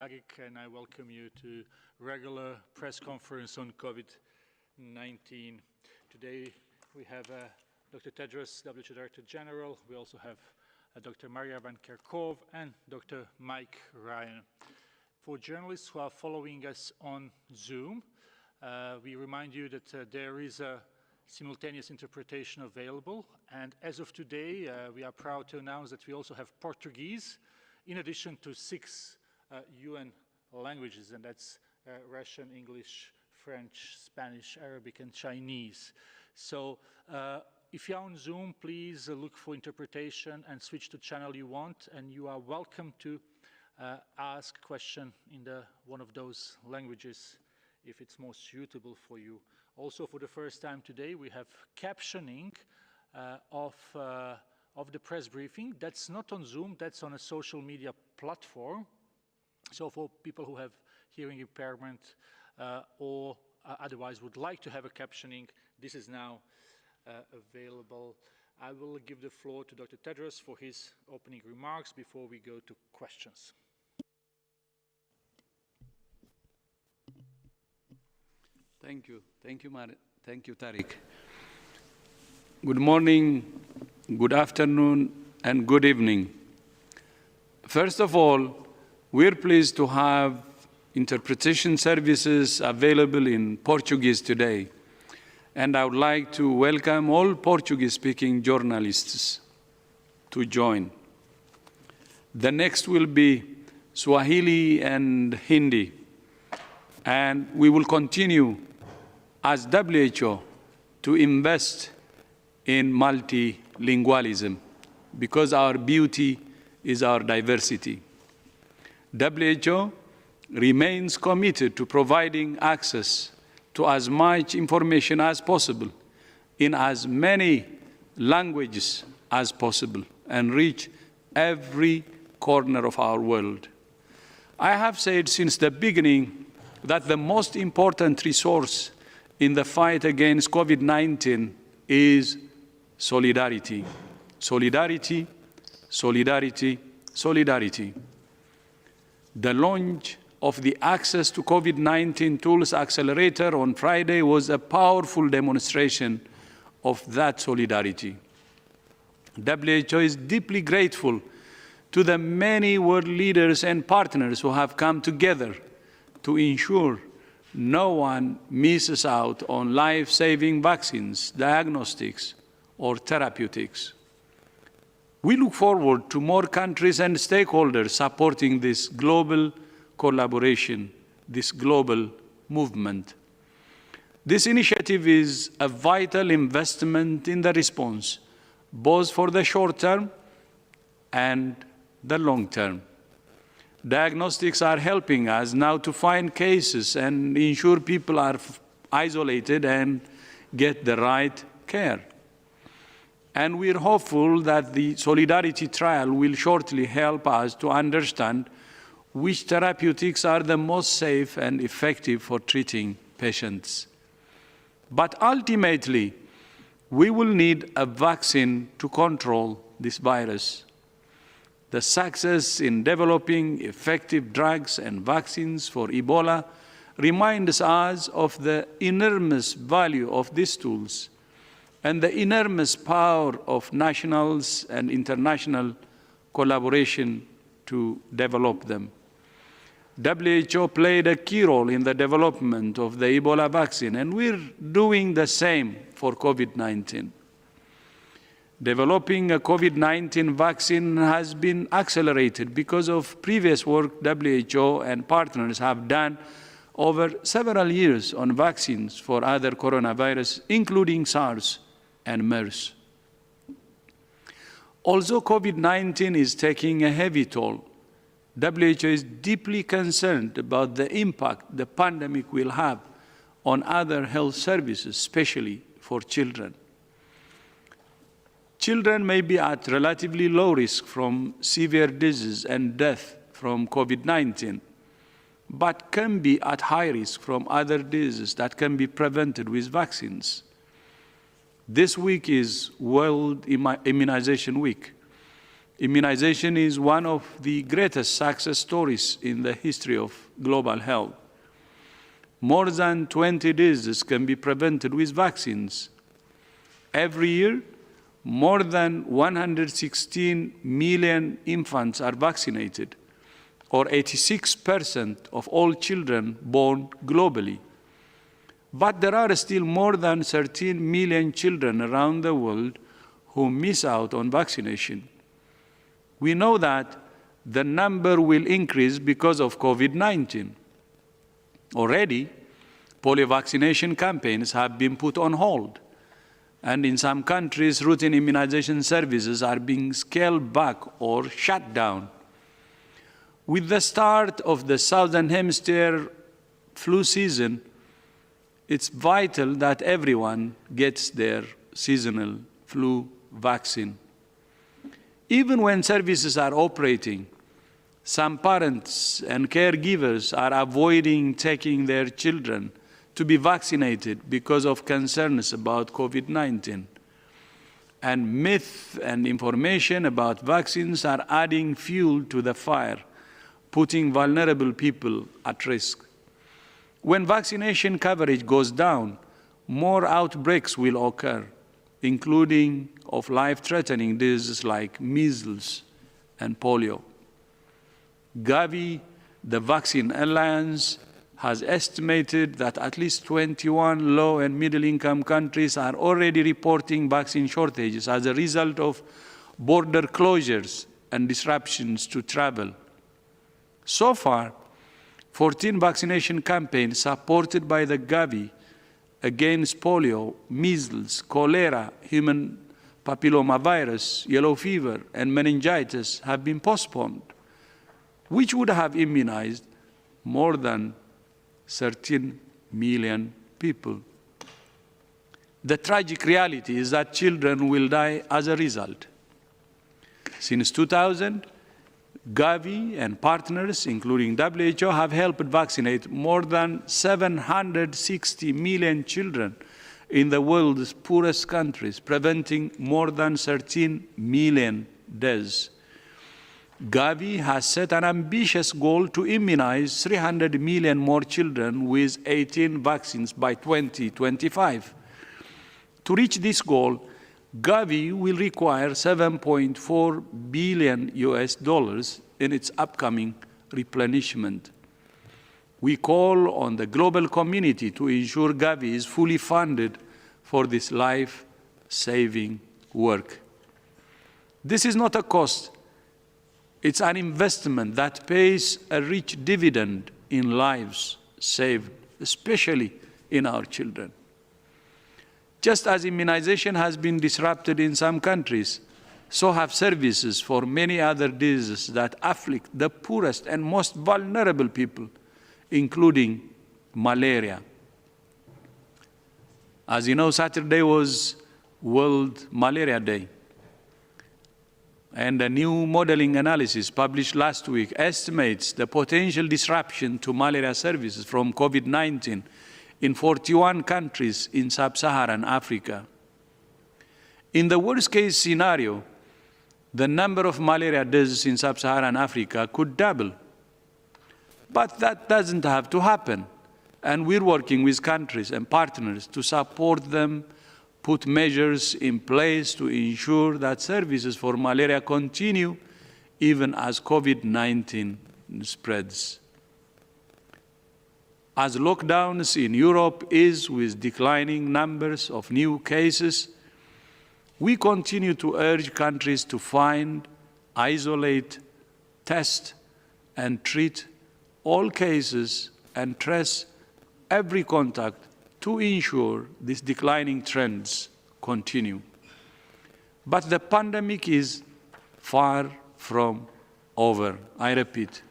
Tariq, and I welcome you to regular press conference on COVID-19. Today we have Dr. Tedros, WHO Director General. We also have Dr. Maria Van Kerkhove and Dr. Mike Ryan. For journalists who are following us on Zoom, we remind you that there is a simultaneous interpretation available, and as of today, we are proud to announce that we also have Portuguese, in addition to 6 UN languages, and that's Russian, English, French, Spanish, Arabic, and Chinese. So if you're on Zoom, please look for interpretation and switch to channel you want, and you are welcome to ask a question in one of those languages if it's more suitable for you. Also, for the first time today, we have captioning of the press briefing. That's not on Zoom, that's on a social media platform. So for people who have hearing impairment or otherwise would like to have a captioning, this is now available. I will give the floor to Dr. Tedros for his opening remarks before we go to questions. Thank you, Tariq. Good morning, good afternoon, and good evening. First of all, we're pleased to have interpretation services available in Portuguese today, and I would like to welcome all Portuguese-speaking journalists to join. The next will be Swahili and Hindi, and we will continue as WHO to invest in multilingualism because our beauty is our diversity. WHO remains committed to providing access to as much information as possible in as many languages as possible and reach every corner of our world. I have said since the beginning that the most important resource in the fight against COVID-19 is solidarity. Solidarity, solidarity, solidarity. The launch of the Access to COVID-19 Tools Accelerator on Friday was a powerful demonstration of that solidarity. WHO is deeply grateful to the many world leaders and partners who have come together to ensure no one misses out on life-saving vaccines, diagnostics, or therapeutics. We look forward to more countries and stakeholders supporting this global collaboration, this global movement. This initiative is a vital investment in the response, both for the short term and the long term. Diagnostics are helping us now to find cases and ensure people are isolated and get the right care. And we're hopeful that the Solidarity trial will shortly help us to understand which therapeutics are the most safe and effective for treating patients. But ultimately, we will need a vaccine to control this virus. The success in developing effective drugs and vaccines for Ebola reminds us of the enormous value of these tools and the enormous power of national and international collaboration to develop them. WHO played a key role in the development of the Ebola vaccine, and we're doing the same for COVID-19. Developing a COVID-19 vaccine has been accelerated because of previous work WHO and partners have done over several years on vaccines for other coronavirus, including SARS and MERS. Although COVID-19 is taking a heavy toll, WHO is deeply concerned about the impact the pandemic will have on other health services, especially for children. Children may be at relatively low risk from severe disease and death from COVID-19, but can be at high risk from other diseases that can be prevented with vaccines. This week is World Immunization Week, Immunization is one of the greatest success stories in the history of global health. More than 20 diseases can be prevented with vaccines. Every year, more than 116 million infants are vaccinated, or 86% of all children born globally. But there are still more than 13 million children around the world who miss out on vaccination. We know that the number will increase because of COVID-19. Already, polio vaccination campaigns have been put on hold, and in some countries, routine immunization services are being scaled back or shut down. With the start of the Southern Hemisphere flu season, it's vital that everyone gets their seasonal flu vaccine. Even when services are operating, some parents and caregivers are avoiding taking their children to be vaccinated because of concerns about COVID-19. And myth and information about vaccines are adding fuel to the fire, putting vulnerable people at risk. When vaccination coverage goes down, more outbreaks will occur, including of life-threatening diseases like measles and polio. Gavi, the Vaccine Alliance, has estimated that at least 21 low- and middle-income countries are already reporting vaccine shortages as a result of border closures and disruptions to travel. So far, 14 vaccination campaigns supported by the Gavi against polio, measles, cholera, human papillomavirus, yellow fever, and meningitis have been postponed, which would have immunized more than 13 million people. The tragic reality is that children will die as a result. Since 2000, Gavi and partners, including WHO, have helped vaccinate more than 760 million children in the world's poorest countries, preventing more than 13 million deaths. Gavi has set an ambitious goal to immunize 300 million more children with 18 vaccines by 2025. To reach this goal, Gavi will require $7.4 billion in its upcoming replenishment. We call on the global community to ensure Gavi is fully funded for this life-saving work. This is not a cost. It's an investment that pays a rich dividend in lives saved, especially in our children. Just as immunization has been disrupted in some countries, so have services for many other diseases that afflict the poorest and most vulnerable people, including malaria. As you know, Saturday was World Malaria Day. And a new modeling analysis published last week estimates the potential disruption to malaria services from COVID-19 in 41 countries in sub-Saharan Africa. In the worst-case scenario, the number of malaria deaths in sub-Saharan Africa could double. But that doesn't have to happen, and we're working with countries and partners to support them, put measures in place to ensure that services for malaria continue even as COVID-19 spreads. As lockdowns in Europe ease with declining numbers of new cases, we continue to urge countries to find, isolate, test, and treat all cases and trace every contact to ensure these declining trends continue. But the pandemic is far from over. I repeat,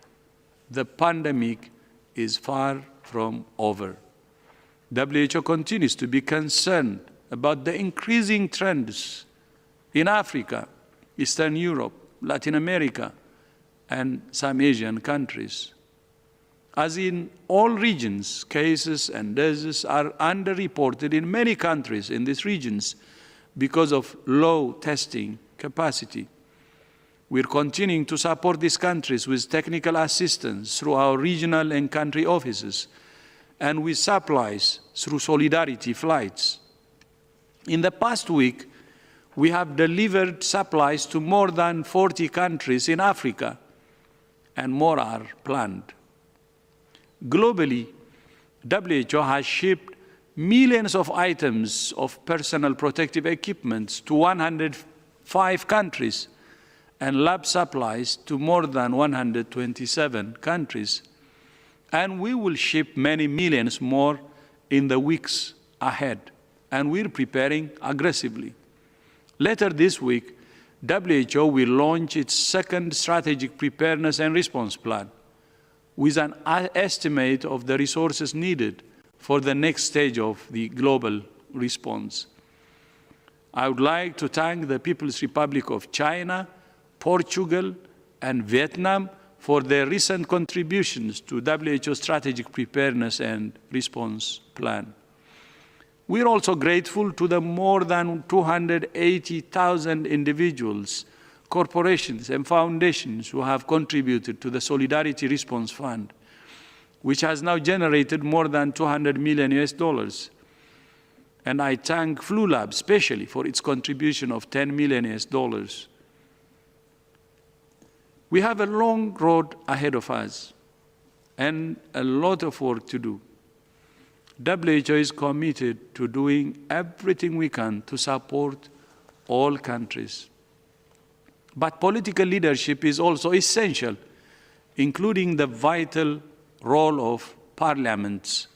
the pandemic is far from over. WHO continues to be concerned about the increasing trends in Africa, Eastern Europe, Latin America, and some Asian countries. As in all regions, cases and deaths are underreported in many countries in these regions because of low testing capacity. We're continuing to support these countries with technical assistance through our regional and country offices, and with supplies through solidarity flights. In the past week, we have delivered supplies to more than 40 countries in Africa, and more are planned. Globally, WHO has shipped millions of items of personal protective equipment to 105 countries and lab supplies to more than 127 countries. And we will ship many millions more in the weeks ahead, and we're preparing aggressively. Later this week, WHO will launch its second strategic preparedness and response plan with an estimate of the resources needed for the next stage of the global response. I would like to thank the People's Republic of China, Portugal, and Vietnam for their recent contributions to WHO Strategic Preparedness and Response Plan. We're also grateful to the more than 280,000 individuals, corporations, and foundations who have contributed to the Solidarity Response Fund, which has now generated more than $200 million US. And I thank Flu Lab especially for its contribution of $10 million US. We have a long road ahead of us and a lot of work to do. WHO is committed to doing everything we can to support all countries. But political leadership is also essential, including the vital role of parliaments.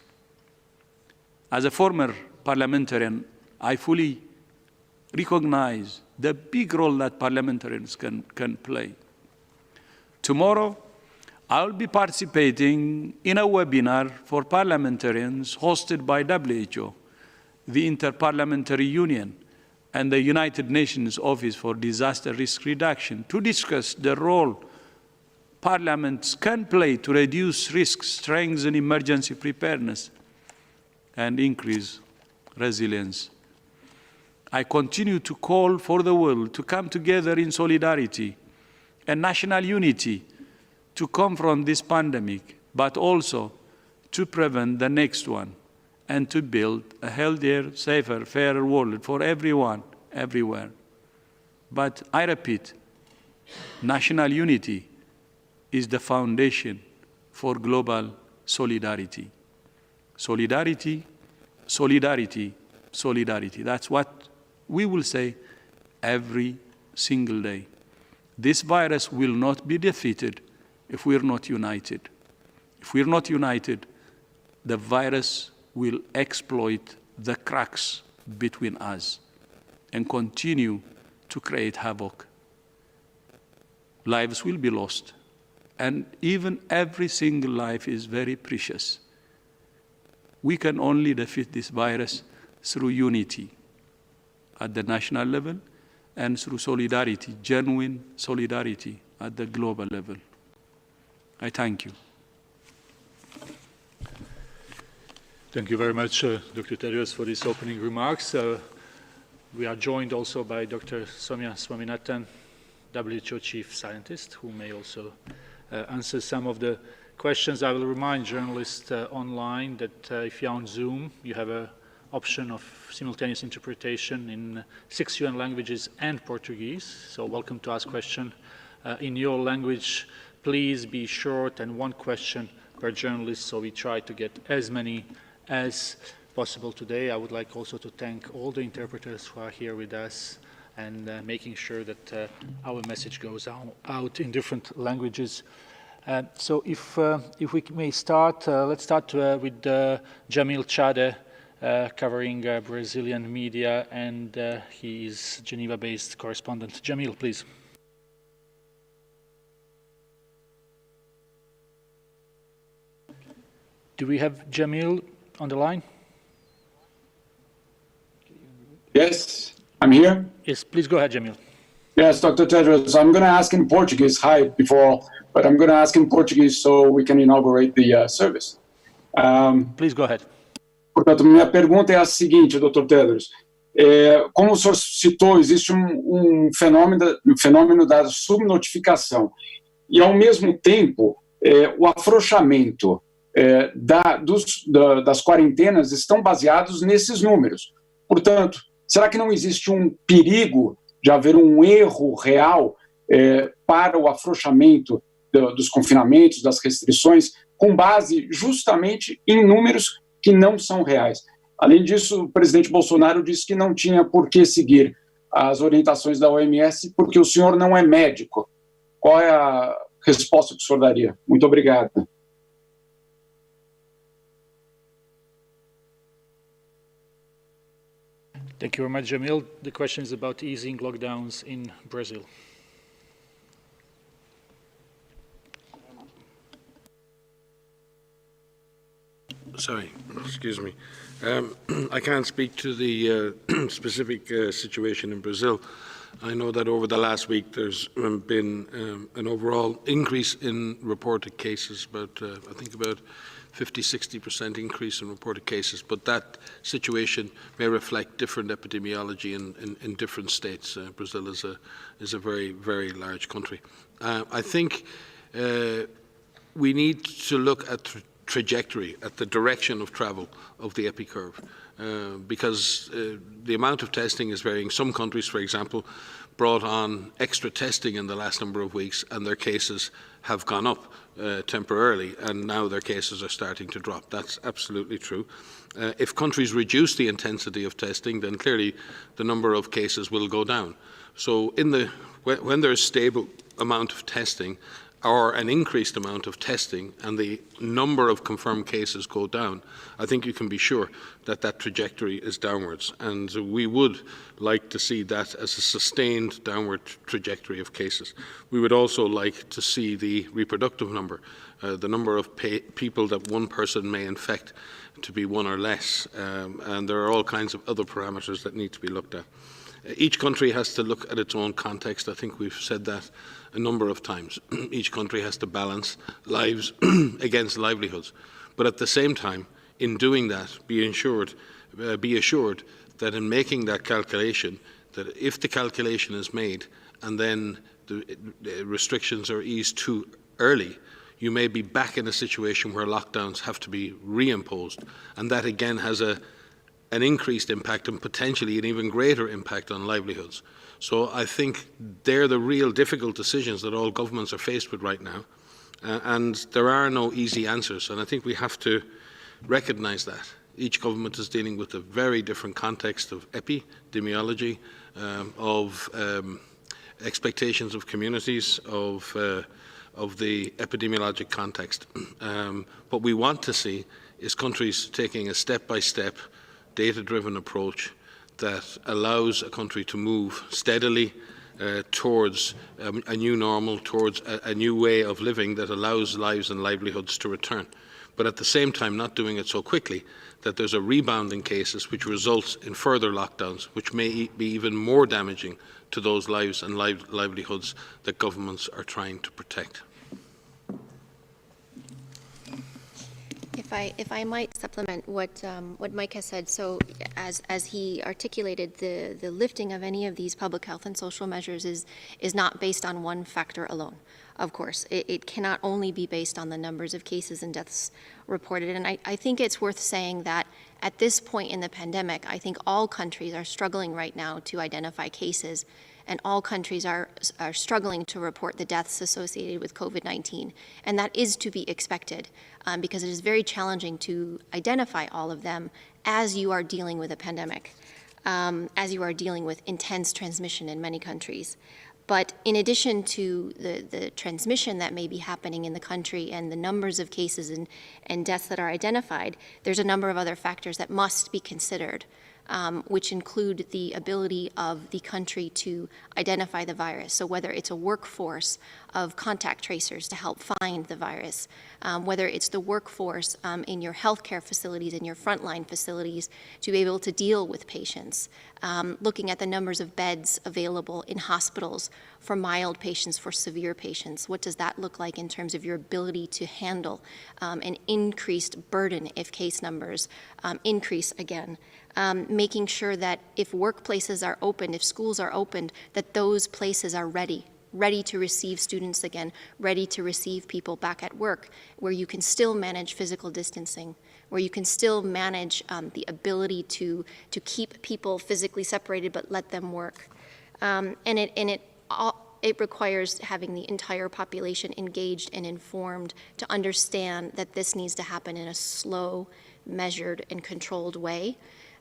As a former parliamentarian, I fully recognize the big role that parliamentarians can play. Tomorrow, I'll be participating in a webinar for parliamentarians hosted by WHO, the Interparliamentary Union, and the United Nations Office for Disaster Risk Reduction to discuss the role parliaments can play to reduce risks, strengthen emergency preparedness, and increase resilience. I continue to call for the world to come together in solidarity and national unity to confront this pandemic, but also to prevent the next one and to build a healthier, safer, fairer world for everyone, everywhere. But I repeat, national unity is the foundation for global solidarity. Solidarity, solidarity, solidarity. That's what we will say every single day. This virus will not be defeated if we're not united. If we're not united, the virus will exploit the cracks between us and continue to create havoc. Lives will be lost, and even every single life is very precious. We can only defeat this virus through unity at the national level and through solidarity, genuine solidarity at the global level. I thank you. Thank you very much, Dr. Tedros, for these opening remarks. We are joined also by Dr. Soumya Swaminathan, WHO Chief Scientist, who may also answer some of the questions. I will remind journalists online that if you're on Zoom, you have an option of simultaneous interpretation in 6 UN languages and Portuguese. So welcome to ask question in your language. Please be short and one question per journalist, so we try to get as many as possible today. I would like also to thank all the interpreters who are here with us and making sure that our message goes out in different languages. So if we may start, let's start with Jamil Chade, covering Brazilian media, and he is Geneva-based correspondent. Jamil, please. Do we have Jamil on the line? Yes, I'm here. Yes, please go ahead, Jamil. Yes, Dr. Tedros, I'm going to ask in Portuguese, hi, before, but I'm going to ask in Portuguese so we can inaugurate the service. Please go ahead. Portanto, minha pergunta é a seguinte, Dr. Tedros. como o senhor citou, existe um fenômeno da subnotificação. E, ao mesmo tempo, o afrouxamento das quarentenas estão baseados nesses números. Portanto, será que não existe um perigo de haver um erro real para o afrouxamento dos confinamentos, das restrições, com base justamente em números que não são reais? Além disso, o presidente Bolsonaro disse que não tinha por que seguir as orientações da OMS porque o senhor não é médico. Qual é a resposta que o senhor daria? Muito obrigado. Thank you very much, Jamil. The question is about easing lockdowns in Brazil. Sorry, excuse me. I can't speak to the specific situation in Brazil. I know that over the last week there's been an overall increase in reported cases, but I think about 50–60% increase in reported cases, but that situation may reflect different epidemiology in different states. Brazil is a very, very large country. I think we need to look at trajectory, at the direction of travel of the epicurve, because the amount of testing is varying. Some countries, for example, brought on extra testing in the last number of weeks, and their cases have gone up temporarily, and now their cases are starting to drop. That's absolutely true. If countries reduce the intensity of testing, then clearly the number of cases will go down. So when there's stable amount of testing, or an increased amount of testing, and the number of confirmed cases go down, I think you can be sure that that trajectory is downwards. And we would like to see that as a sustained downward trajectory of cases. We would also like to see the reproductive number, the number of people that one person may infect, to be one or less. And there are all kinds of other parameters that need to be looked at. Each country has to look at its own context. I think we've said that a number of times. Each country has to balance lives against livelihoods. But at the same time, in doing that, be assured that in making that calculation, that if the calculation is made and then the restrictions are eased too early, you may be back in a situation where lockdowns have to be reimposed. And that again has an increased impact and potentially an even greater impact on livelihoods. So I think they're the real difficult decisions that all governments are faced with right now. And there are no easy answers. And I think we have to recognize that. Each government is dealing with a very different context of epidemiology, of expectations of communities, of the epidemiologic context. What we want to see is countries taking a step-by-step, data-driven approach that allows a country to move steadily towards a new normal, towards a new way of living that allows lives and livelihoods to return. But at the same time, not doing it so quickly that there's a rebound in cases which results in further lockdowns, which may be even more damaging to those lives and livelihoods that governments are trying to protect. If I might supplement what Mike has said, so as he articulated, the lifting of any of these public health and social measures is not based on one factor alone. Of course, it cannot only be based on the numbers of cases and deaths reported. And I think it's worth saying that at this point in the pandemic, I think all countries are struggling right now to identify cases, and all countries are struggling to report the deaths associated with COVID-19. And that is to be expected because it is very challenging to identify all of them as you are dealing with a pandemic, as you are dealing with intense transmission in many countries. But in addition to the transmission that may be happening in the country and the numbers of cases and deaths that are identified, there's a number of other factors that must be considered, which include the ability of the country to identify the virus. So whether it's a workforce of contact tracers to help find the virus, whether it's the workforce in your healthcare facilities and your frontline facilities to be able to deal with patients, looking at the numbers of beds available in hospitals for mild patients, for severe patients. What does that look like in terms of your ability to handle an increased burden if case numbers increase again? Making sure that if workplaces are open, if schools are opened, that those places are ready to receive students again, ready to receive people back at work, where you can still manage physical distancing, where you can still manage the ability to keep people physically separated but let them work. It requires having the entire population engaged and informed to understand that this needs to happen in a slow, measured, and controlled way.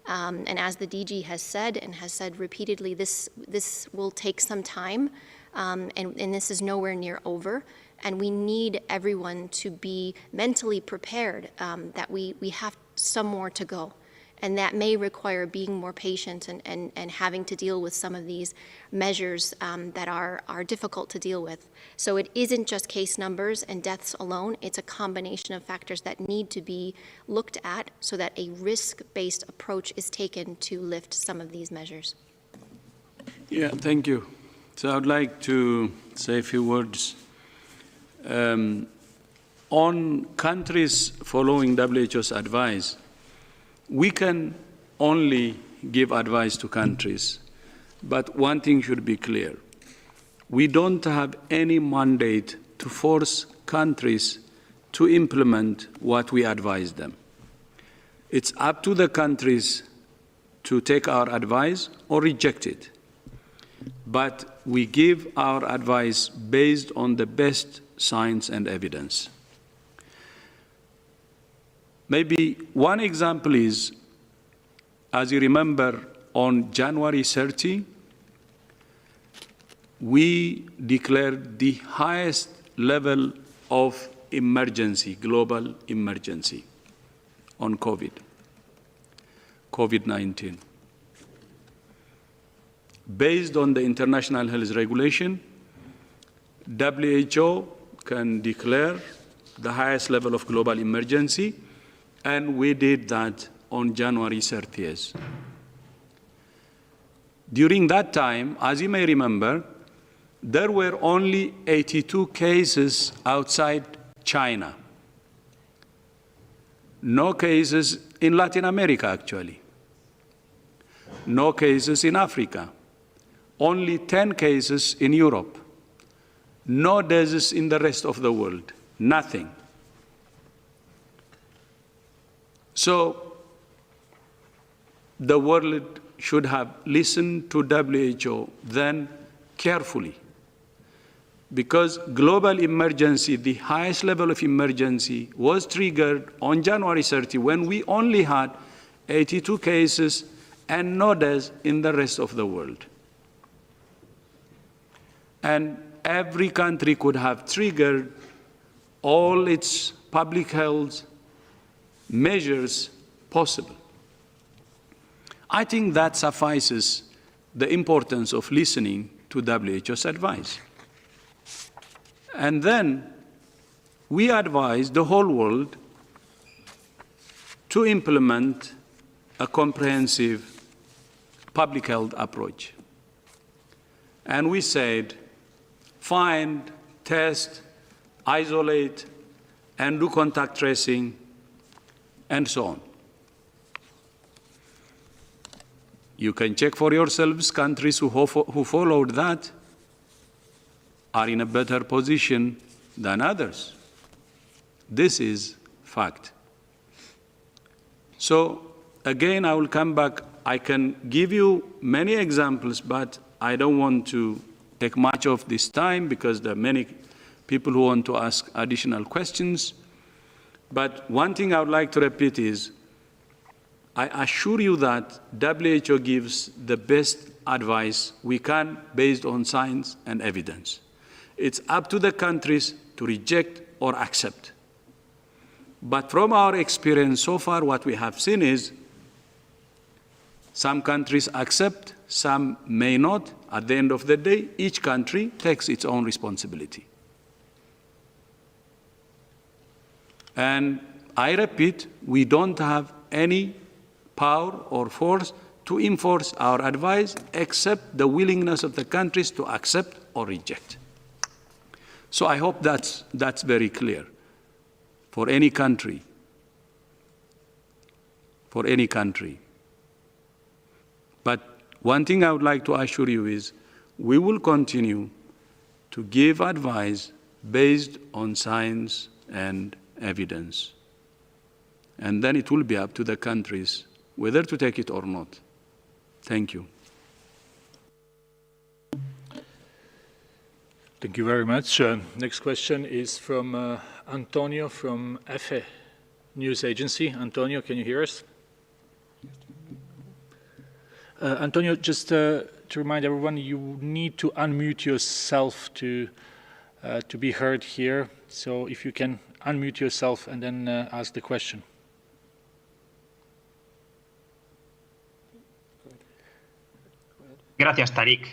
And as the DG has said, and has said repeatedly, this will take some time, and this is nowhere near over. And we need everyone to be mentally prepared that we have some more to go. And that may require being more patient and having to deal with some of these measures that are difficult to deal with. So it isn't just case numbers and deaths alone, it's a combination of factors that need to be looked at so that a risk-based approach is taken to lift some of these measures. Yeah, thank you. So I'd like to say a few words. On countries following WHO's advice, we can only give advice to countries, but one thing should be clear. We don't have any mandate to force countries to implement what we advise them. It's up to the countries to take our advice or reject it. But we give our advice based on the best science and evidence. Maybe one example is, as you remember, on January 30, we declared the highest level of emergency, global emergency, on COVID-19. Based on the international health regulation, WHO can declare the highest level of global emergency, and we did that on January 30th. During that time, as you may remember, there were only 82 cases outside China. No cases in Latin America, actually. No cases in Africa. Only 10 cases in Europe. No deaths in the rest of the world. Nothing. So the world should have listened to WHO then carefully, because global emergency, the highest level of emergency, was triggered on January 30 when we only had 82 cases and no deaths in the rest of the world. And every country could have triggered all its public health measures possible. I think that suffices the importance of listening to WHO's advice. And then we advise the whole world to implement a comprehensive public health approach. And we said, find, test, isolate, and do contact tracing, and so on. You can check for yourselves. Countries who followed that are in a better position than others. This is fact. So again, I will come back. I can give you many examples, but I don't want to take much of this time because there are many people who want to ask additional questions. But one thing I would like to repeat is, I assure you that WHO gives the best advice we can based on science and evidence. It's up to the countries to reject or accept. But from our experience so far, what we have seen is some countries accept, some may not. At the end of the day, each country takes its own responsibility. And I repeat, we don't have any power or force to enforce our advice, except the willingness of the countries to accept or reject. So I hope that's very clear for any country. For any country. But one thing I would like to assure you is we will continue to give advice based on science and evidence. And then it will be up to the countries whether to take it or not. Thank you. Thank you very much. Next question is from Antonio from EFE News Agency. Antonio, can you hear us? Antonio, just to remind everyone, you need to unmute yourself to be heard here. So if you can unmute yourself and then ask the question. Gracias, Tariq.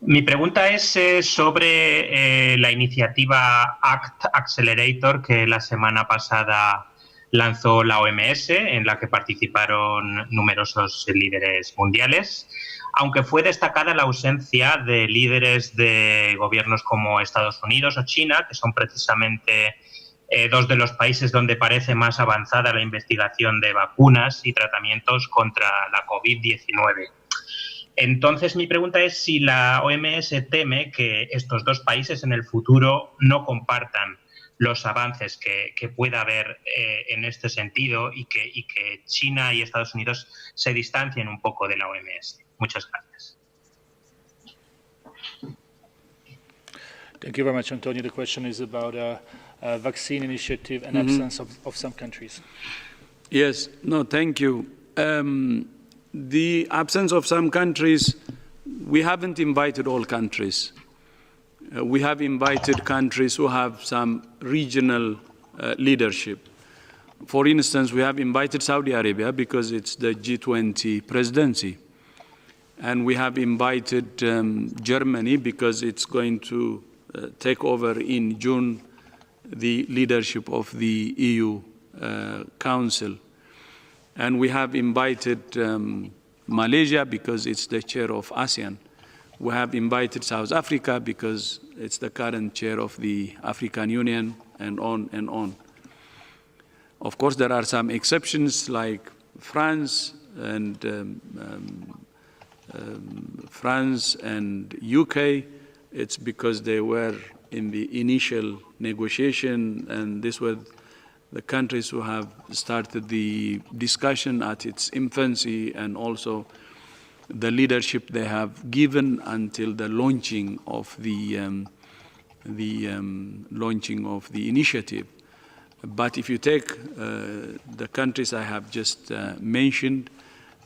Mi pregunta es sobre la iniciativa ACT Accelerator que la semana pasada lanzó la OMS, en la que participaron numerosos líderes mundiales, aunque fue destacada la ausencia de líderes de gobiernos como Estados Unidos o China, que son precisamente dos de los países donde parece más avanzada la investigación de vacunas y tratamientos contra la COVID-19. Entonces, mi pregunta es si la OMS teme que estos dos países en el futuro no compartan los avances que pueda haber en este sentido y que China y Estados Unidos se distancien un poco de la OMS. Muchas gracias. Thank you very much, Antonio. The question is about a vaccine initiative and absence of some countries. Yes, no, thank you. The absence of some countries, we haven't invited all countries. We have invited countries who have some regional leadership. For instance, we have invited Saudi Arabia because it's the G20 presidency. And we have invited Germany because it's going to take over in June the leadership of the EU Council. And we have invited Malaysia because it's the chair of ASEAN. We have invited South Africa because it's the current chair of the African Union, and on and on. Of course, there are some exceptions like France and UK. It's because they were in the initial negotiation, and this was the countries who have started the discussion at its infancy, and also the leadership they have given until the launching of the initiative. But if you take the countries I have just mentioned,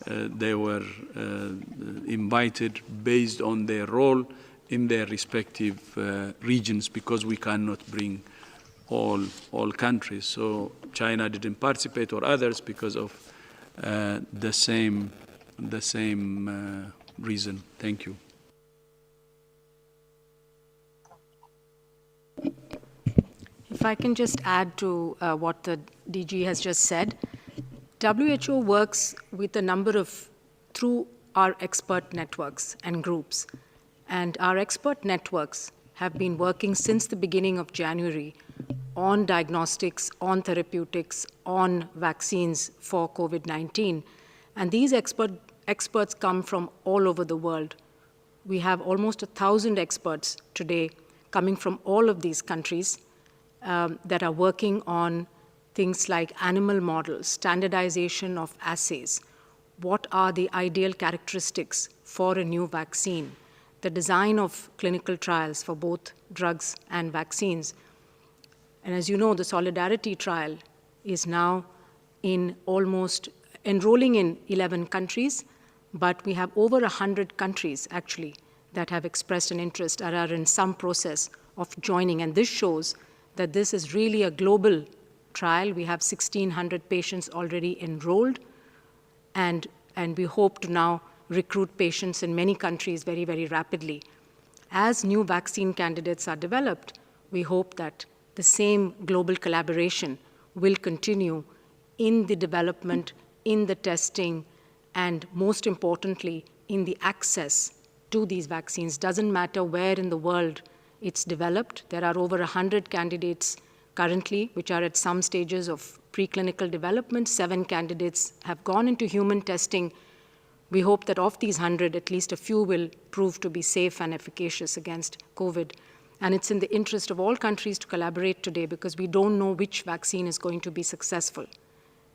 they were invited based on their role in their respective regions, because we cannot bring all countries. So China didn't participate, or others, because of the same reason. Thank you. If I can just add to what the DG has just said, WHO works with a number of, through our expert networks and groups. And our expert networks have been working since the beginning of January on diagnostics, on therapeutics, on vaccines for COVID-19. And these experts come from all over the world. We have almost 1,000 experts today coming from all of these countries that are working on things like animal models, standardization of assays, what are the ideal characteristics for a new vaccine, the design of clinical trials for both drugs and vaccines. And as you know, the Solidarity trial is now in almost enrolling in 11 countries, but we have over 100 countries actually that have expressed an interest or are in some process of joining. And this shows that this is really a global trial. We have 1,600 patients already enrolled, and we hope to now recruit patients in many countries very, very rapidly. As new vaccine candidates are developed, we hope that the same global collaboration will continue in the development, in the testing, and most importantly, in the access to these vaccines. Doesn't matter where in the world it's developed. There are over 100 candidates currently, which are at some stages of preclinical development. 7 candidates have gone into human testing. We hope that of these 100, at least a few will prove to be safe and efficacious against COVID. And it's in the interest of all countries to collaborate today because we don't know which vaccine is going to be successful.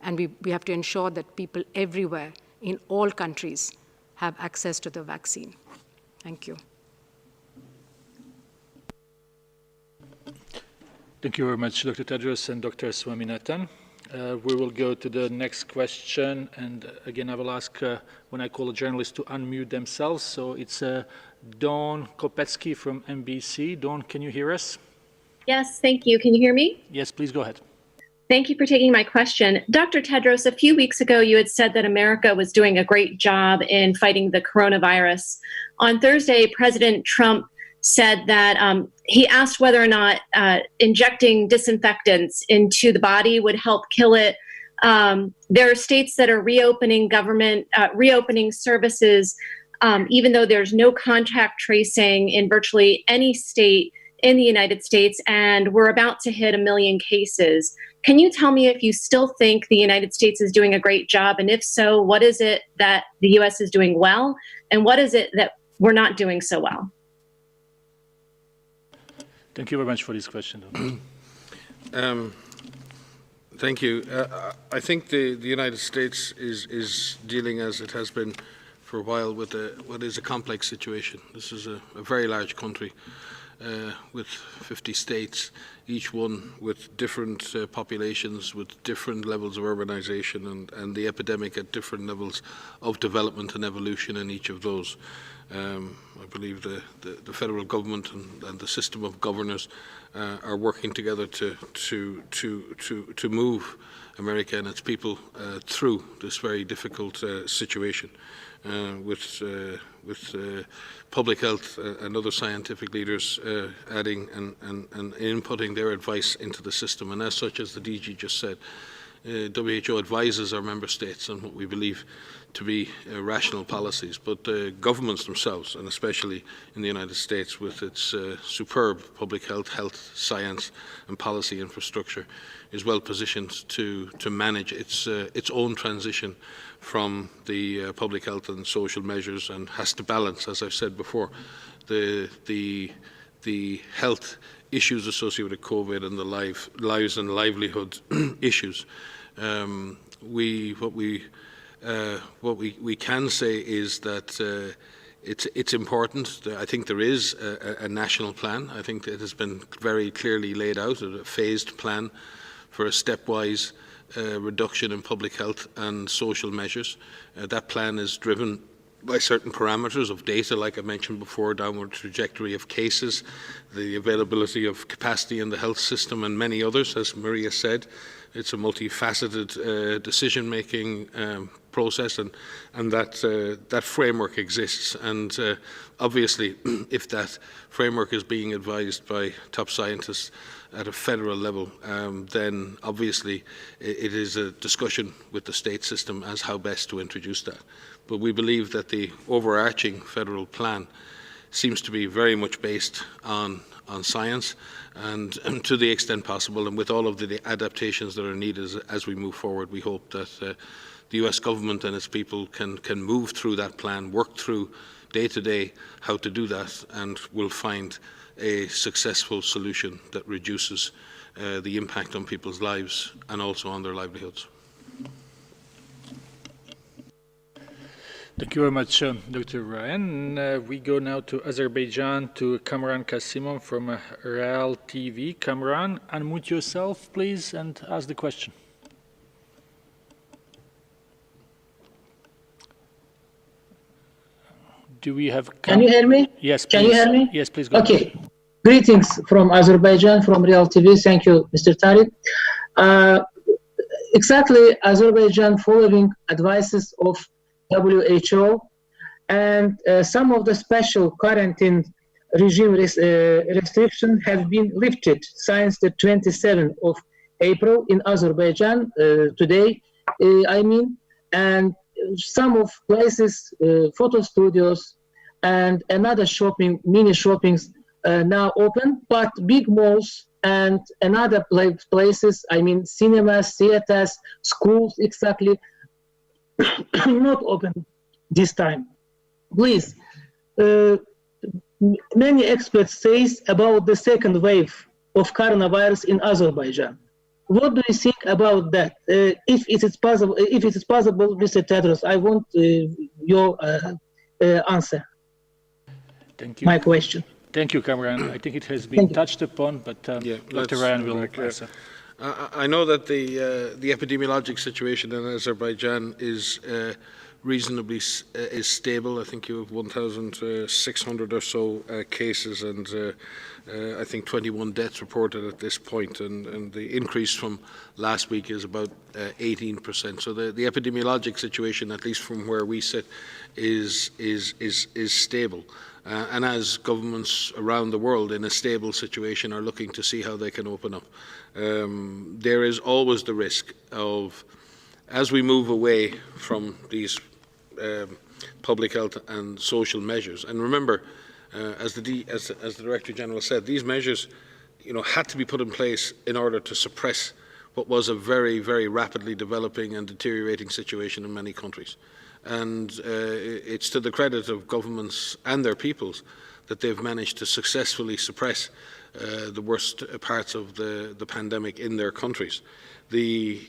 And we have to ensure that people everywhere in all countries have access to the vaccine. Thank you. Thank you very much, Dr. Tedros and Dr. Swaminathan. We will go to the next question, and again, I will ask when I call a journalist to unmute themselves. So it's Dawn Kopetsky from NBC. Dawn, can you hear us? Yes, thank you. Can you hear me? Yes, please go ahead. Thank you for taking my question. Dr. Tedros, a few weeks ago, you had said that America was doing a great job in fighting the coronavirus. On Thursday, President Trump said that he asked whether or not injecting disinfectants into the body would help kill it. There are states that are reopening reopening services, even though there's no contact tracing in virtually any state in the United States, and we're about to hit 1 million cases. Can you tell me if you still think the United States is doing a great job? And if so, what is it that the U.S. is doing well? And what is it that we're not doing so well? Thank you very much for this question. Thank you. I think the United States is dealing, as it has been for a while, with what is a complex situation. This is a very large country with 50 states, each one with different populations, with different levels of urbanization, and the epidemic at different levels of development and evolution in each of those. I believe the federal government and the system of governors are working together to move America and its people through this very difficult situation. With public health and other scientific leaders adding and inputting their advice into the system. And as such, as the DG just said, WHO advises our member states on what we believe to be rational policies, but governments themselves, and especially in the United States with its superb public health, science and policy infrastructure, is well positioned to manage its own transition from the public health and social measures, and has to balance, as I've said before, the health issues associated with COVID and the lives and livelihood issues. What we can say is that it's important. I think there is a national plan. I think it has been very clearly laid out, a phased plan for a stepwise reduction in public health and social measures. That plan is driven by certain parameters of data, like I mentioned before, downward trajectory of cases, the availability of capacity in the health system, and many others. As Maria said, it's a multifaceted decision-making process, and that framework exists. And obviously, if that framework is being advised by top scientists at a federal level, then obviously it is a discussion with the state system as how best to introduce that. But we believe that the overarching federal plan seems to be very much based on science, and to the extent possible, and with all of the adaptations that are needed as we move forward, we hope that the US government and its people can move through that plan, work through day to day how to do that, and will find a successful solution that reduces the impact on people's lives and also on their livelihoods. Thank you very much, Dr. Ryan. We go now to Azerbaijan, to Kamran Kasimov from Real TV. Kamran, unmute yourself, please, and ask the question. Do we have... Can you hear me? Yes, please. Can you hear me? Yes, please go Okay. ahead. Greetings from Azerbaijan, from Real TV. Thank you, Mr. Tariq. Exactly, Azerbaijan following advices of WHO, and some of the special quarantine regime restrictions have been lifted since the 27th of April in Azerbaijan, today, and some of places, photo studios, and another mini shoppings now open, but big malls and another places, I mean cinemas, theaters, schools, exactly, not open this time. Please, many experts say about the second wave of coronavirus in Azerbaijan. What do you think about that? If it is possible, Mr. Tedros, I want your answer. Thank you. My question. Thank you, Kamran. I think it has been touched upon, but Dr. Ryan will answer. I know that the epidemiologic situation in Azerbaijan is reasonably stable. I think you have 1,600 or so cases, and I think 21 deaths reported at this point, and the increase from last week is about 18%. So the epidemiologic situation, at least from where we sit, is stable. And as governments around the world in a stable situation are looking to see how they can open up, there is always the risk of, as we move away from these public health and social measures, and remember, as the Director General said, these measures, had to be put in place in order to suppress what was a very, very rapidly developing and deteriorating situation in many countries. And it's to the credit of governments and their peoples that they've managed to successfully suppress the worst parts of the pandemic in their countries. The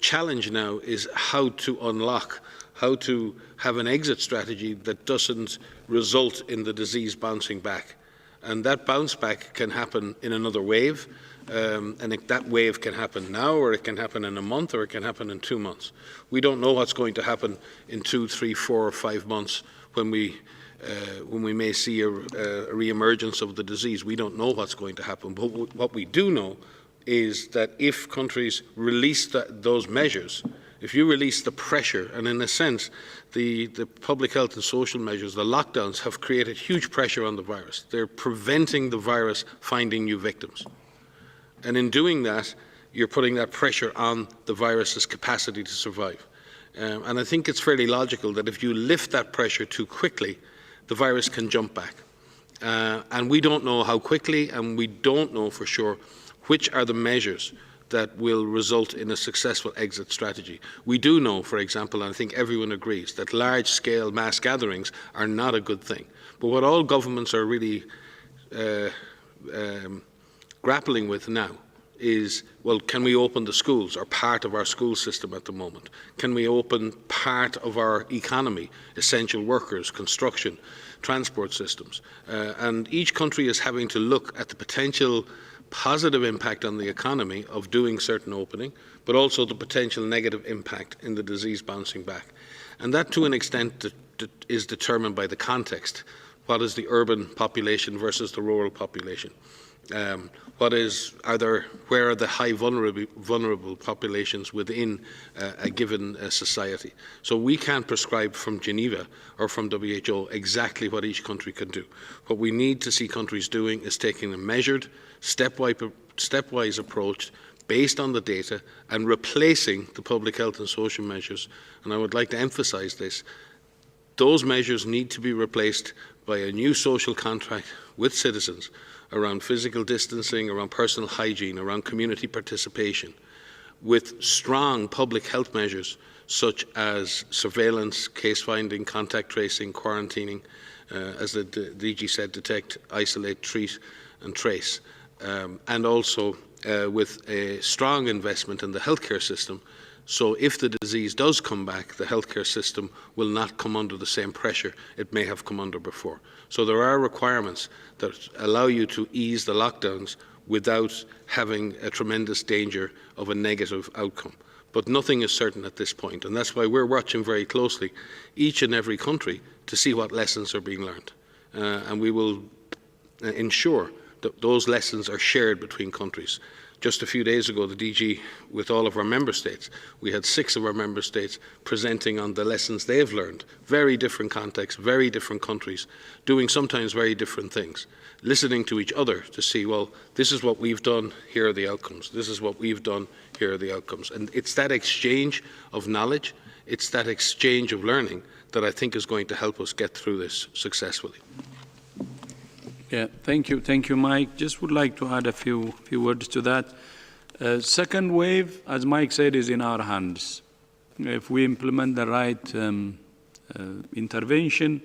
challenge now is how to unlock, how to have an exit strategy that doesn't result in the disease bouncing back. And that bounce back can happen in another wave, and that wave can happen now, or it can happen in a month, or it can happen in 2 months. We don't know what's going to happen in 2, 3, 4, or 5 months when we may see a re-emergence of the disease. We don't know what's going to happen. But what we do know is that if countries release those measures, if you release the pressure, and in a sense, the public health and social measures, the lockdowns have created huge pressure on the virus. They're preventing the virus finding new victims. And in doing that, you're putting that pressure on the virus's capacity to survive. And I think it's fairly logical that if you lift that pressure too quickly, the virus can jump back. And we don't know how quickly, and we don't know for sure which are the measures that will result in a successful exit strategy. We do know, for example, and I think everyone agrees, that large-scale mass gatherings are not a good thing. But what all governments are really grappling with now is, well, can we open the schools, or part of our school system at the moment? Can we open part of our economy, essential workers, construction, transport systems? And each country is having to look at the potential positive impact on the economy of doing certain opening, but also the potential negative impact in the disease bouncing back. And that, to an extent, is determined by the context. What is the urban population versus the rural population? Where are the high vulnerable populations within a given society? So we can't prescribe from Geneva or from WHO exactly what each country can do. What we need to see countries doing is taking a measured, stepwise approach based on the data and replacing the public health and social measures. And I would like to emphasize this. Those measures need to be replaced by a new social contract with citizens around physical distancing, around personal hygiene, around community participation, with strong public health measures such as surveillance, case finding, contact tracing, quarantining, as the DG said, detect, isolate, treat and trace, and also with a strong investment in the healthcare system. So if the disease does come back, the healthcare system will not come under the same pressure it may have come under before. So there are requirements that allow you to ease the lockdowns without having a tremendous danger of a negative outcome. But nothing is certain at this point, and that's why we're watching very closely each and every country to see what lessons are being learned. And we will ensure that those lessons are shared between countries. Just a few days ago, the DG, with all of our member states, we had 6 of our member states presenting on the lessons they've learned. Very different contexts, very different countries, doing sometimes very different things. listening to each other to see, well, this is what we've done, here are the outcomes. This is what we've done, here are the outcomes. And it's that exchange of knowledge, it's that exchange of learning that I think is going to help us get through this successfully. Yeah, thank you, Mike. Just would like to add a few words to that. Second wave, as Mike said, is in our hands. If we implement the right intervention,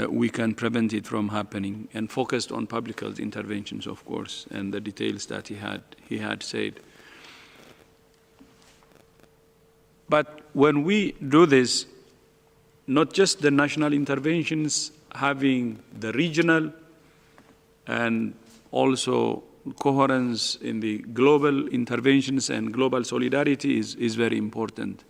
we can prevent it from happening, and focused on public health interventions, of course, and the details that he had said. But when we do this, not just the national interventions, having the regional and also coherence in the global interventions and global solidarity is very important.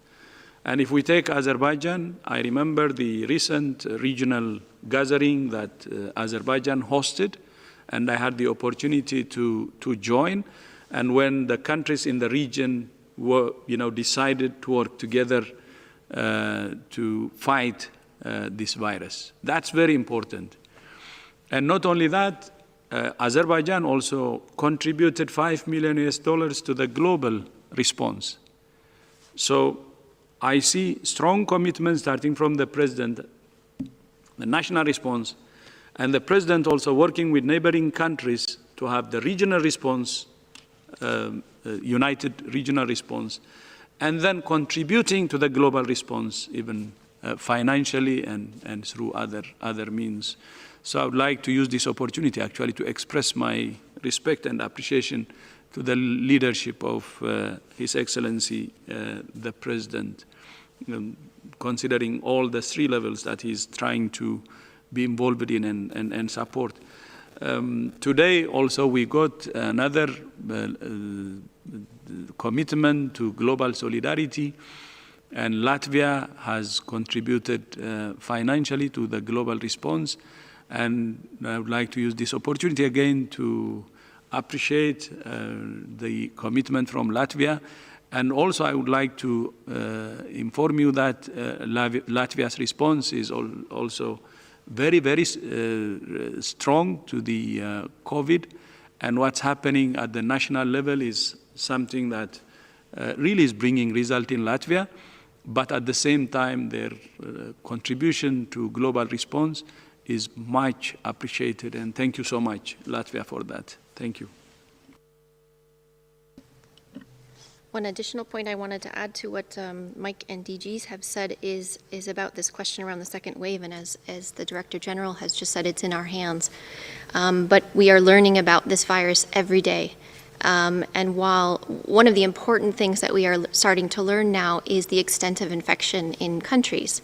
And if we take Azerbaijan, I remember the recent regional gathering that Azerbaijan hosted, and I had the opportunity to join. And when the countries in the region were, decided to work together to fight this virus, that's very important. And not only that, Azerbaijan also contributed $5 million to the global response. So I see strong commitment starting from the president, the national response, and the president also working with neighboring countries to have the regional response, united regional response, and then contributing to the global response, even financially and through other means. So I would like to use this opportunity actually to express my respect and appreciation to the leadership of His Excellency, the President, considering all the 3 levels that he's trying to be involved in and support. Today also we got another commitment to global solidarity, and Latvia has contributed financially to the global response. And I would like to use this opportunity again to appreciate the commitment from Latvia. And also I would like to inform you that Latvia's response is also very, very strong to the COVID. And what's happening at the national level is something that really is bringing result in Latvia. But at the same time, their contribution to global response is much appreciated, and thank you so much, Latvia, for that. Thank you. One additional point I wanted to add to what Mike and DGs have said is about this question around the second wave, and as the Director General has just said, it's in our hands. But we are learning about this virus every day. And while one of the important things that we are starting to learn now is the extent of infection in countries.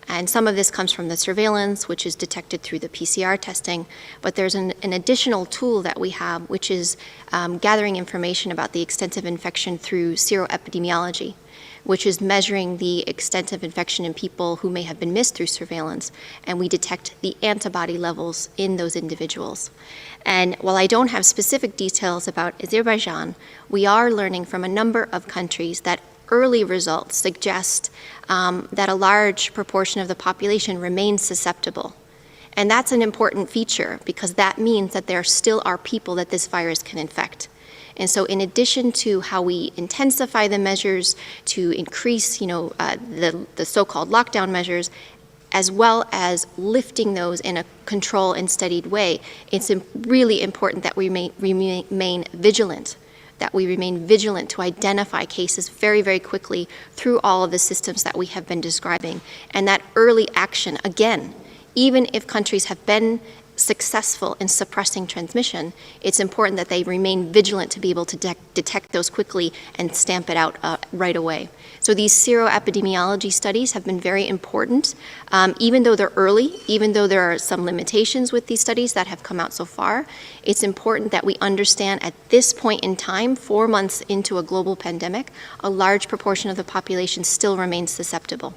And some of this comes from the surveillance, which is detected through the PCR testing. But there's an additional tool that we have, which is gathering information about the extent of infection through seroepidemiology, which is measuring the extent of infection in people who may have been missed through surveillance. And we detect the antibody levels in those individuals. And while I don't have specific details about Azerbaijan, we are learning from a number of countries that early results suggest that a large proportion of the population remains susceptible. And that's an important feature because that means that there still are people that this virus can infect. And so in addition to how we intensify the measures to increase, the so-called lockdown measures, as well as lifting those in a controlled and studied way, it's really important that we remain vigilant, to identify cases very, very quickly through all of the systems that we have been describing. And that early action, again, even if countries have been successful in suppressing transmission, it's important that they remain vigilant to be able to detect those quickly and stamp it out right away. So these seroepidemiology studies have been very important, even though they're early, even though there are some limitations with these studies that have come out so far. It's important that we understand at this point in time, 4 months into a global pandemic, a large proportion of the population still remains susceptible.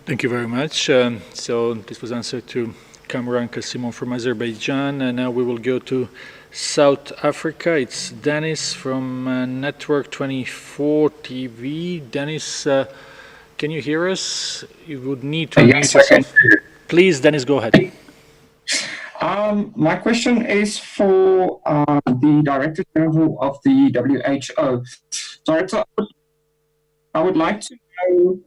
Thank you very much. So this was answered to Kamran Kasimov from Azerbaijan, and now we will go to South Africa. It's Dennis from Network 24 TV. Dennis, can you hear us? You would need to unmute yourself. Please, Dennis, go ahead. My question is for the Director General of the WHO. Director, I would like to know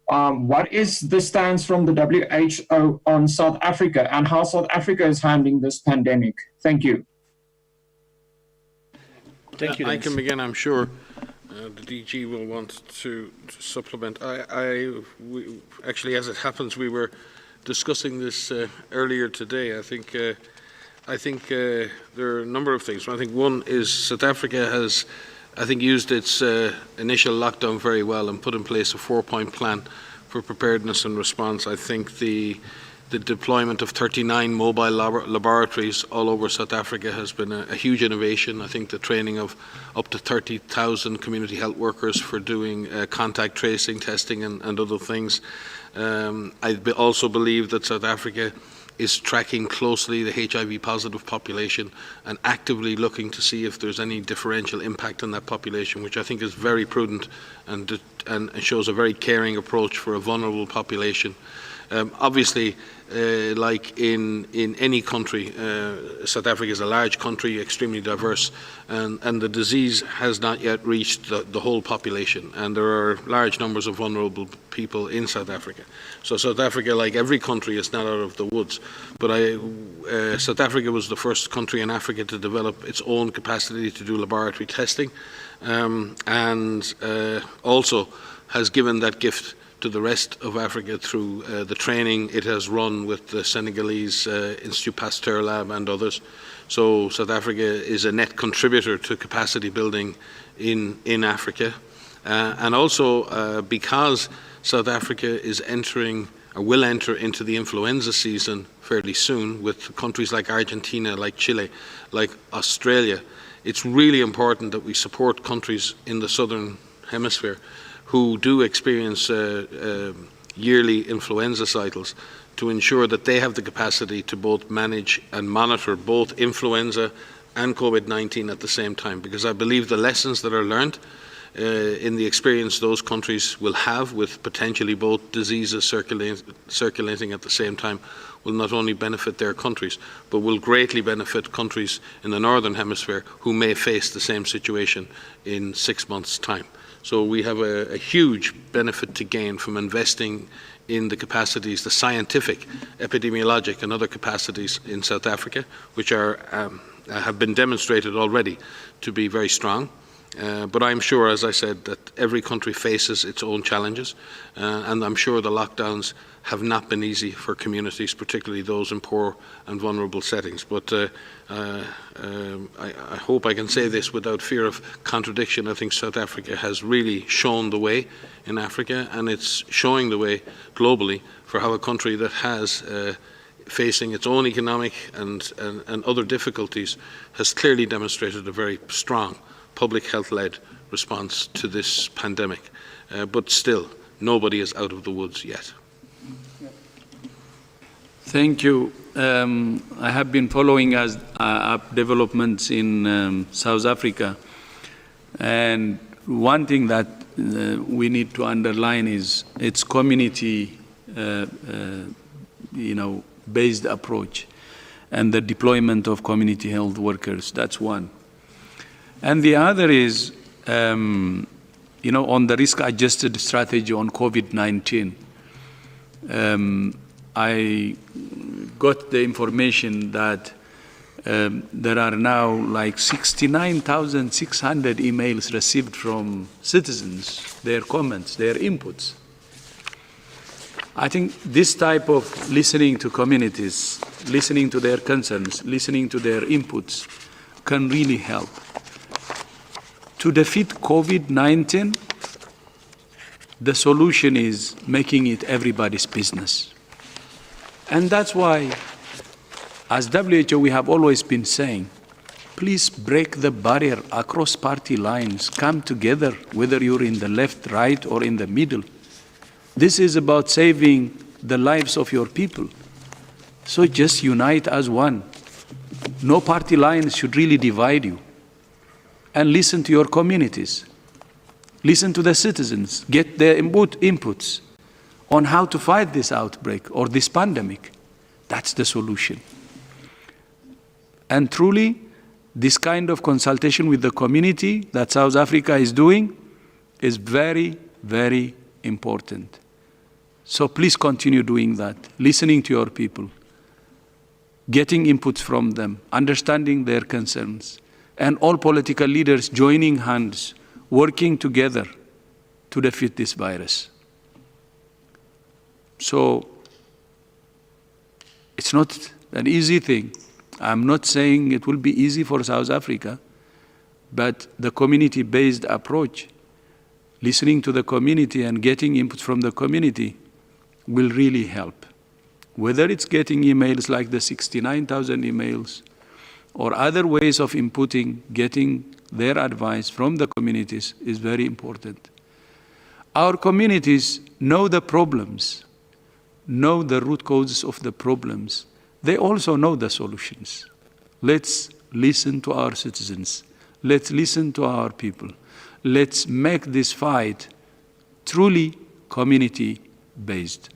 what is the stance from the WHO on South Africa and how South Africa is handling this pandemic? Thank you. Thank you, I can begin, I'm sure. The DG will want to supplement. Actually, as it happens, we were discussing this earlier today. I think there are a number of things. I think one is South Africa has, I think, used its initial lockdown very well and put in place a 4-point plan for preparedness and response. I think the deployment of 39 mobile laboratories all over South Africa has been a huge innovation. I think the training of up to 30,000 community health workers for doing contact tracing, testing and other things. I also believe that South Africa is tracking closely the HIV positive population and actively looking to see if there's any differential impact on that population, which I think is very prudent and shows a very caring approach for a vulnerable population. Obviously, like in any country, South Africa is a large country, extremely diverse, and the disease has not yet reached the whole population, and there are large numbers of vulnerable people in South Africa. So South Africa, like every country, is not out of the woods. But South Africa was the first country in Africa to develop its own capacity to do laboratory testing, and also has given that gift to the rest of Africa through the training it has run with the Senegalese Institut Pasteur Lab and others. So South Africa is a net contributor to capacity building in Africa. And also because South Africa is entering or will enter into the influenza season fairly soon with countries like Argentina, like Chile, like Australia, it's really important that we support countries in the southern hemisphere who do experience yearly influenza cycles to ensure that they have the capacity to both manage and monitor both influenza and COVID-19 at the same time. Because I believe the lessons that are learned in the experience those countries will have with potentially both diseases circulating at the same time will not only benefit their countries, but will greatly benefit countries in the northern hemisphere who may face the same situation in 6 months' time. So we have a huge benefit to gain from investing in the capacities, the scientific, epidemiologic and other capacities in South Africa, which have been demonstrated already to be very strong. But I'm sure, as I said, that every country faces its own challenges, and I'm sure the lockdowns have not been easy for communities, particularly those in poor and vulnerable settings. But I hope I can say this without fear of contradiction. I think South Africa has really shown the way in Africa, and it's showing the way globally for how a country that has facing its own economic and other difficulties has clearly demonstrated a very strong public health-led response to this pandemic. But still, nobody is out of the woods yet. Thank you. I have been following up developments in South Africa, and one thing that we need to underline is its community, based approach, and the deployment of community health workers. That's one. And the other is, on the risk-adjusted strategy on COVID-19. I got the information that there are now like 69,600 emails received from citizens, their comments, their inputs. I think this type of listening to communities, listening to their concerns, listening to their inputs can really help. To defeat COVID-19, the solution is making it everybody's business. And that's why, as WHO, we have always been saying, please break the barrier across party lines, come together, whether you're in the left, right, or in the middle. This is about saving the lives of your people. So just unite as one. No party lines should really divide you. And listen to your communities. Listen to the citizens. Get their inputs on how to fight this outbreak or this pandemic. That's the solution. And truly, this kind of consultation with the community that South Africa is doing is very, very important. So please continue doing that, listening to your people, getting inputs from them, understanding their concerns, and all political leaders joining hands, working together to defeat this virus. So it's not an easy thing. I'm not saying it will be easy for South Africa, but the community-based approach, listening to the community and getting input from the community will really help. Whether it's getting emails like the 69,000 emails or other ways of inputting, getting their advice from the communities is very important. Our communities know the problems, know the root causes of the problems. They also know the solutions. Let's listen to our citizens. Let's listen to our people. Let's make this fight truly community-based.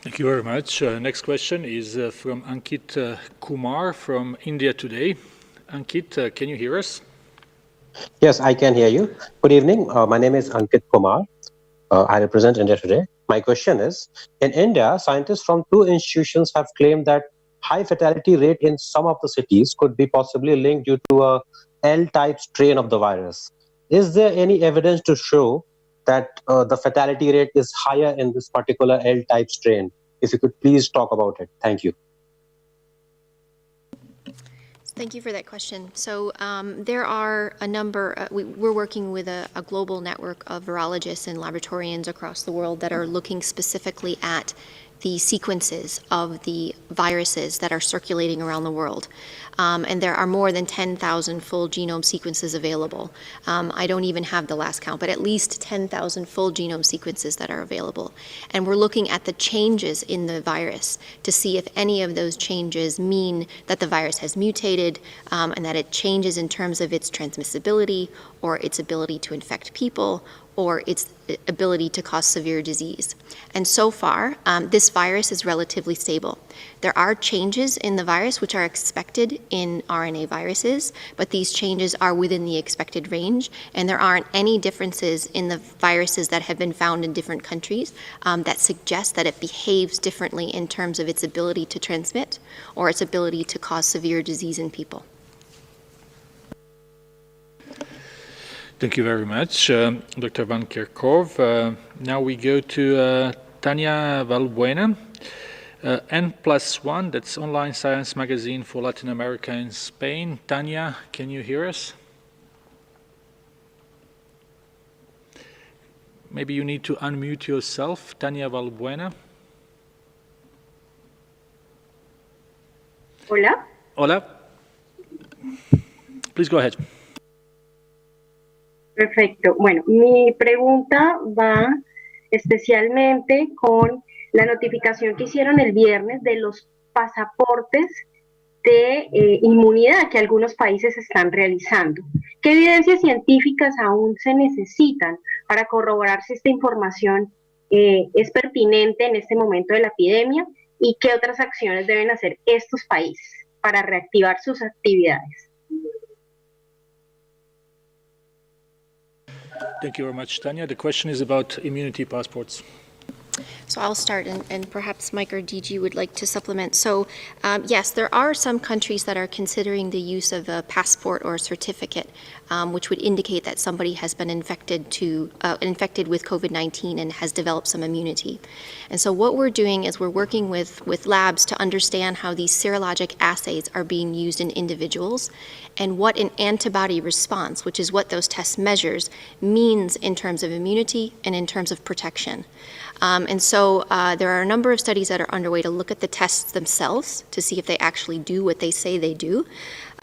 Thank you very much. Next question is from Ankit Kumar from India Today. Ankit, can you hear us? Yes, I can hear you. Good evening. My name is Ankit Kumar. I represent India Today. My question is, in India, scientists from 2 institutions have claimed that high fatality rate in some of the cities could be possibly linked due to a L-type strain of the virus. Is there any evidence to show that the fatality rate is higher in this particular L-type strain? If you could please talk about it. Thank you. Thank you for that question. So there are a number, we're working with a global network of virologists and laboratorians across the world that are looking specifically at the sequences of the viruses that are circulating around the world. And there are more than 10,000 full genome sequences available. I don't even have the last count, but at least 10,000 full genome sequences that are available. And we're looking at the changes in the virus to see if any of those changes mean that the virus has mutated and that it changes in terms of its transmissibility or its ability to infect people or its ability to cause severe disease. And so far, this virus is relatively stable. There are changes in the virus which are expected in RNA viruses, but these changes are within the expected range, and there aren't any differences in the viruses that have been found in different countries that suggest that it behaves differently in terms of its ability to transmit or its ability to cause severe disease in people. Thank you very much, Dr. Van Kerkhove. Now we go to Tania Valbuena, N+1, that's online science magazine for Latin America and Spain. Tania, can you hear us? Maybe you need to unmute yourself, Tania Valbuena. Hola. Hola. Please go ahead. Perfecto. Bueno, mi pregunta va especialmente con la notificación que hicieron el viernes de los pasaportes de inmunidad que algunos países están realizando. ¿Qué evidencias científicas aún se necesitan para corroborar si esta información es pertinente en este momento de la epidemia y qué otras acciones deben hacer estos países para reactivar sus actividades? Thank you very much, Tanya. The question is about immunity passports. So I'll start, and perhaps Mike or DG would like to supplement. So yes, there are some countries that are considering the use of a passport or a certificate, which would indicate that somebody has been infected with COVID-19 and has developed some immunity. And so what we're doing is we're working with labs to understand how these serologic assays are being used in individuals and what an antibody response, which is what those tests measures, means in terms of immunity and in terms of protection. And so there are a number of studies that are underway to look at the tests themselves to see if they actually do what they say they do.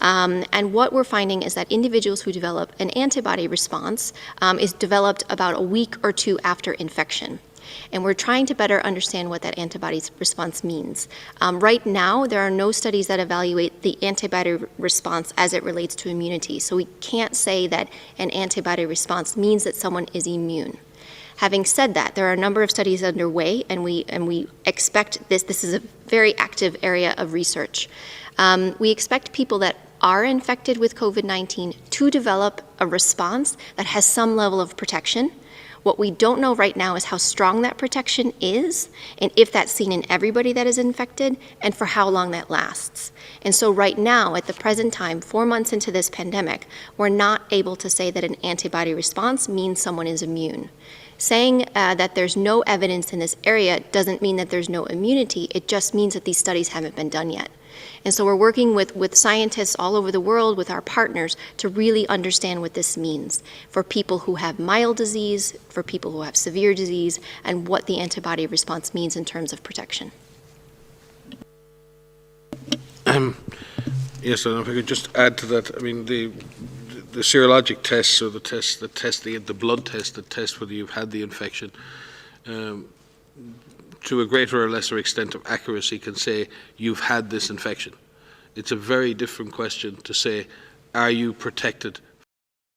And what we're finding is that individuals who develop an antibody response is developed about a week or 2 after infection. And we're trying to better understand what that antibody response means. Right now, there are no studies that evaluate the antibody response as it relates to immunity. So we can't say that an antibody response means that someone is immune. Having said that, there are a number of studies underway, and we expect this is a very active area of research. We expect people that are infected with COVID-19 to develop a response that has some level of protection. What we don't know right now is how strong that protection is, and if that's seen in everybody that is infected, and for how long that lasts. And so right now, at the present time, 4 months into this pandemic, we're not able to say that an antibody response means someone is immune. Saying that there's no evidence in this area doesn't mean that there's no immunity. It just means that these studies haven't been done yet. And so we're working with scientists all over the world, with our partners, to really understand what this means for people who have mild disease, for people who have severe disease, and what the antibody response means in terms of protection. Yes, and if I could just add to that, I mean, the serologic tests, or the blood test that test whether you've had the infection, to a greater or lesser extent of accuracy, can say you've had this infection. It's a very different question to say, are you protected